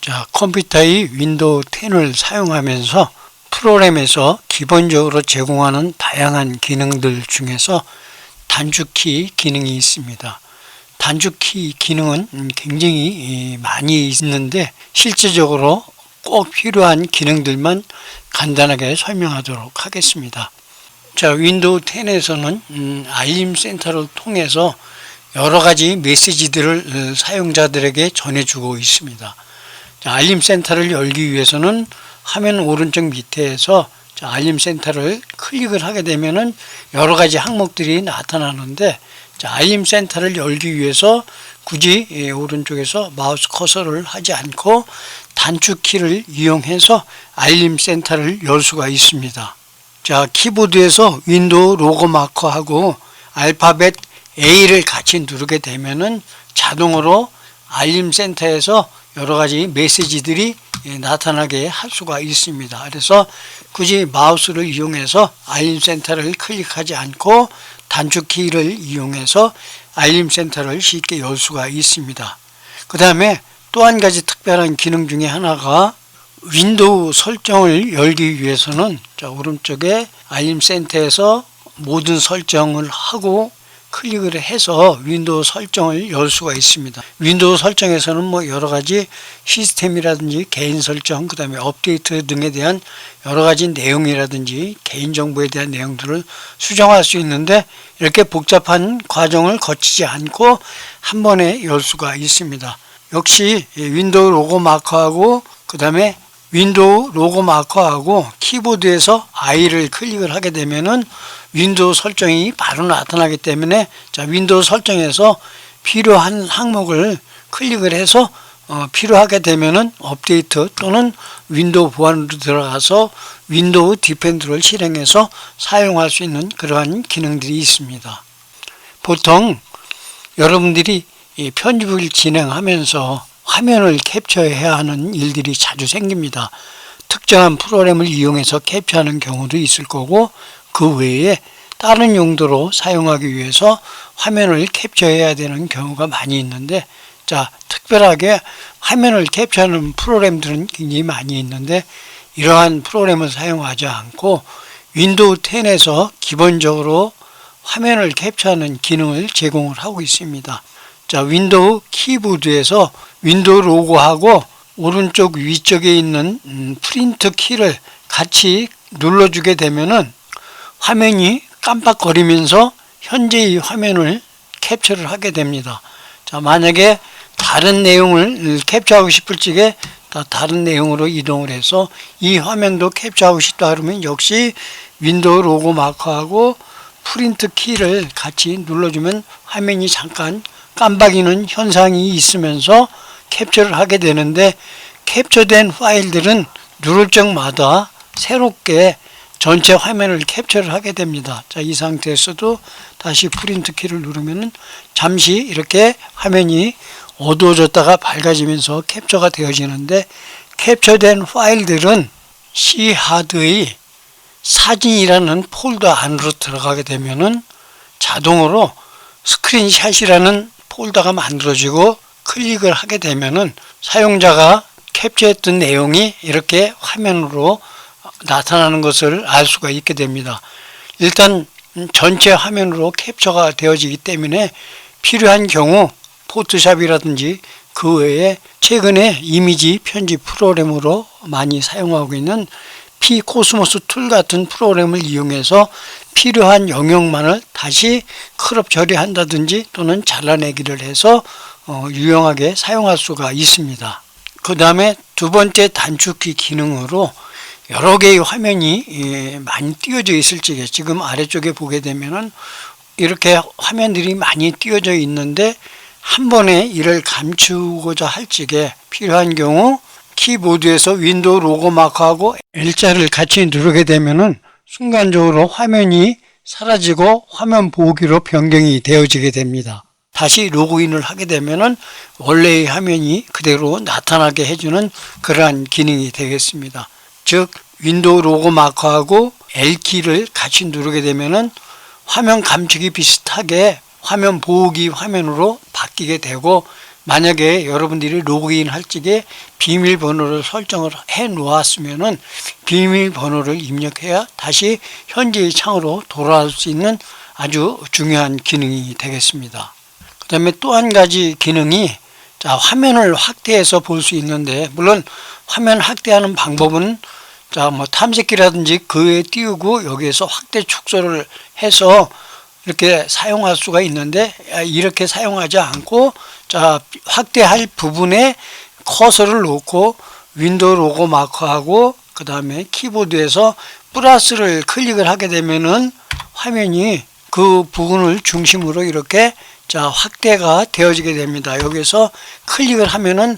자, 컴퓨터의 윈도우 10을 사용하면서 프로그램에서 기본적으로 제공하는 다양한 기능들 중에서 단축키 기능이 있습니다. 단축키 기능은 굉장히 많이 있는데 실제적으로 꼭 필요한 기능들만 간단하게 설명하도록 하겠습니다. 자, 윈도우 10에서는 알림 센터를 통해서 여러 가지 메시지들을 사용자들에게 전해주고 있습니다. 자, 알림 센터를 열기 위해서는 화면 오른쪽 밑에서 알림 센터를 클릭을 하게 되면은 여러 가지 항목들이 나타나는데, 자, 알림 센터를 열기 위해서 굳이 오른쪽에서 마우스 커서를 하지 않고 단축키를 이용해서 알림 센터를 열 수가 있습니다. 자, 키보드에서 윈도우 로고 마커하고 알파벳 A를 같이 누르게 되면은 자동으로 알림 센터에서 여러 가지 메시지들이 나타나게 할 수가 있습니다. 그래서 굳이 마우스를 이용해서 알림 센터를 클릭하지 않고 단축키를 이용해서 알림 센터를 쉽게 열 수가 있습니다. 그 다음에 또 한 가지 특별한 기능 중에 하나가 윈도우 설정을 열기 위해서는 자, 오른쪽에 알림 센터에서 모든 설정을 하고 클릭을 해서 윈도우 설정을 열 수가 있습니다. 윈도우 설정에서는 뭐 여러 가지 시스템이라든지 개인 설정, 그 다음에 업데이트 등에 대한 여러 가지 내용이라든지 개인정보에 대한 내용들을 수정할 수 있는데, 이렇게 복잡한 과정을 거치지 않고 한 번에 열 수가 있습니다. 역시 윈도우 로고 마커하고 그 다음에 윈도우 로고 마커하고 키보드에서 I를 클릭을 하게 되면은 윈도우 설정이 바로 나타나기 때문에, 자, 윈도우 설정에서 필요한 항목을 클릭을 해서 필요하게 되면은 업데이트 또는 윈도우 보안으로 들어가서 윈도우 디펜더를 실행해서 사용할 수 있는 그러한 기능들이 있습니다. 보통 여러분들이 이 편집을 진행하면서 화면을 캡처해야 하는 일들이 자주 생깁니다. 특정한 프로그램을 이용해서 캡처하는 경우도 있을 거고, 그 외에 다른 용도로 사용하기 위해서 화면을 캡처해야 되는 경우가 많이 있는데, 자, 특별하게 화면을 캡처하는 프로그램들은 굉장히 많이 있는데, 이러한 프로그램을 사용하지 않고 윈도우 10에서 기본적으로 화면을 캡처하는 기능을 제공을 하고 있습니다. 자, 윈도우 키보드에서 윈도우 로고하고 오른쪽 위쪽에 있는 프린트 키를 같이 눌러주게 되면은 화면이 깜빡거리면서 현재의 화면을 캡처를 하게 됩니다. 자, 만약에 다른 내용을 캡처하고 싶을 적에 다른 내용으로 이동을 해서 이 화면도 캡처하고 싶다 그러면 역시 윈도우 로고 마커하고 프린트 키를 같이 눌러주면 화면이 잠깐 깜빡이는 현상이 있으면서 캡처를 하게 되는데, 캡처된 파일들은 누를 적마다 새롭게 전체 화면을 캡처를 하게 됩니다. 자, 이 상태에서도 다시 프린트 키를 누르면은 잠시 이렇게 화면이 어두워졌다가 밝아지면서 캡처가 되어지는데, 캡처된 파일들은 C 하드의 사진이라는 폴더 안으로 들어가게 되면은 자동으로 스크린샷이라는 폴더가 만들어지고, 클릭을 하게 되면은 사용자가 캡처했던 내용이 이렇게 화면으로 나타나는 것을 알 수가 있게 됩니다. 일단 전체 화면으로 캡처가 되어지기 때문에 필요한 경우 포토샵이라든지 그 외에 최근에 이미지 편집 프로그램으로 많이 사용하고 있는 P코스모스 툴 같은 프로그램을 이용해서 필요한 영역만을 다시 크롭 처리한다든지 또는 잘라내기를 해서 유용하게 사용할 수가 있습니다. 그 다음에 두 번째 단축키 기능으로 여러 개의 화면이 많이 띄어져 있을 적에, 지금 아래쪽에 보게 되면은 이렇게 화면들이 많이 띄어져 있는데, 한 번에 이를 감추고자 할 적에 필요한 경우 키보드에서 윈도우 로고 마커하고 L자를 같이 누르게 되면은 순간적으로 화면이 사라지고 화면 보기로 변경이 되어지게 됩니다. 다시 로그인을 하게 되면은 원래의 화면이 그대로 나타나게 해주는 그러한 기능이 되겠습니다. 즉, 윈도우 로고 마커하고 L키를 같이 누르게 되면은 화면 감추기 비슷하게 화면 보기 화면으로 바뀌게 되고, 만약에 여러분들이 로그인 할 적에 비밀번호를 설정을 해 놓았으면은 비밀번호를 입력해야 다시 현재의 창으로 돌아올 수 있는 아주 중요한 기능이 되겠습니다. 그 다음에 또 한 가지 기능이, 자, 화면을 확대해서 볼 수 있는데, 물론 화면 확대하는 방법은 자, 뭐 탐색기라든지 그에 띄우고 여기에서 확대 축소를 해서 이렇게 사용할 수가 있는데, 이렇게 사용하지 않고, 자, 확대할 부분에 커서를 놓고 윈도우 로고 마크하고 그 다음에 키보드에서 플러스를 클릭을 하게 되면은 화면이 그 부분을 중심으로 이렇게 자, 확대가 되어지게 됩니다. 여기서 클릭을 하면은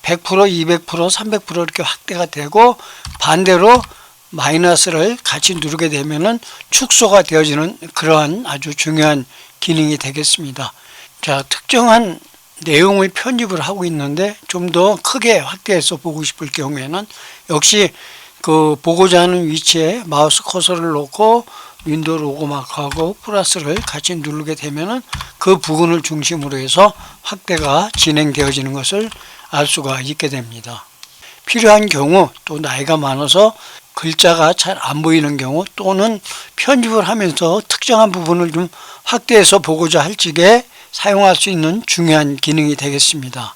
100%, 200%, 300% 이렇게 확대가 되고, 반대로 마이너스를 같이 누르게 되면은 축소가 되어지는 그러한 아주 중요한 기능이 되겠습니다. 자, 특정한 내용을 편집을 하고 있는데 좀 더 크게 확대해서 보고 싶을 경우에는 역시 그 보고자 하는 위치에 마우스 커서를 놓고 윈도우 로고 마크하고 플러스를 같이 누르게 되면은 그 부분을 중심으로 해서 확대가 진행되어지는 것을 알 수가 있게 됩니다. 필요한 경우, 또 나이가 많아서 글자가 잘 안 보이는 경우, 또는 편집을 하면서 특정한 부분을 좀 확대해서 보고자 할 적에 사용할 수 있는 중요한 기능이 되겠습니다.